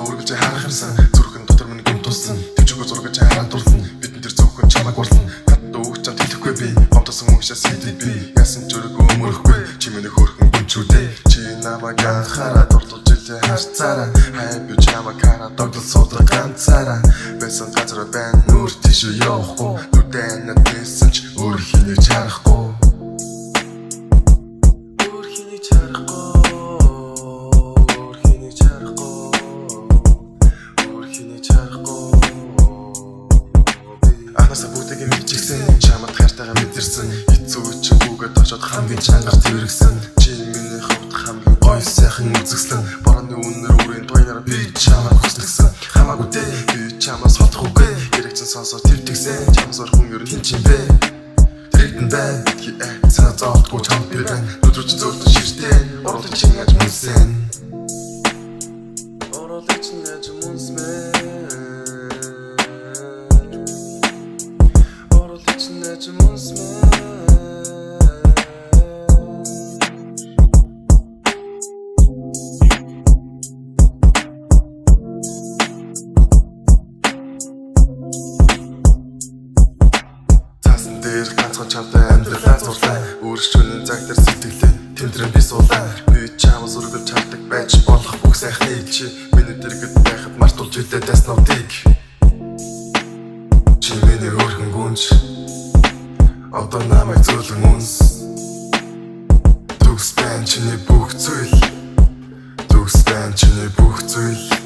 үргэлж харах юмсан зүрхэн дотор минь гүн тулсан төвчгөө зургаж хараад дурсан бидэн тэр зөвхөн чамайг урлан хатта өгч чам тэлэхгүй би гомдсон мөнгөшөөс идэв би яасан ч өргөө өмөрөхгүй чи миний хөөрхөн гүнчүүдээ чи намайг анхаараад дурдж илээ харцаараа хай би чамайг хараад догдол суудаг ганцаараа байсан газар байна нүр тийш явахгүй нүдэн надсэн ч өөр хэнийг чарахгүй Анасаа бүтээгээ мэдчихсэн чамд хайртайгаа мэдэрсэн хэцүү ч бүгд очоод хамгийн чангаар тэрэгсэн чи миний хувьд хамгийн гоё сайхан үзэгслэн борооны үнээр үрийн туянаар би чамайг хүсэлсэн хамаагүй дээ би чамаас хотохгүй хэрэгцэн сонсоо твтгсэн чамс орхон ер нь хин чим бэ тэрэгдэн байна хи цаа заалтгүй чамд би байна өдрөж зөөлтөж ширтэн оруулах чинь яаж мөнсөн оруулах чинь яаж мөнсөн Цаасан дээр ганцхан чамтай амьдралаа зурлаа өөрчлөний цаг дээр сэтгэлээ тэмдрэн би суулаа би чамаас өргөж чаддаг байж болох бүх сайхныг чи миний дэргэд байхад мартуулж илээ даснуудыг чи миний өөрхөн гүнж одоо намайг зөөлөн үнс төгс байна чиний бүх зүйл төгс байна чиний бүх зүйл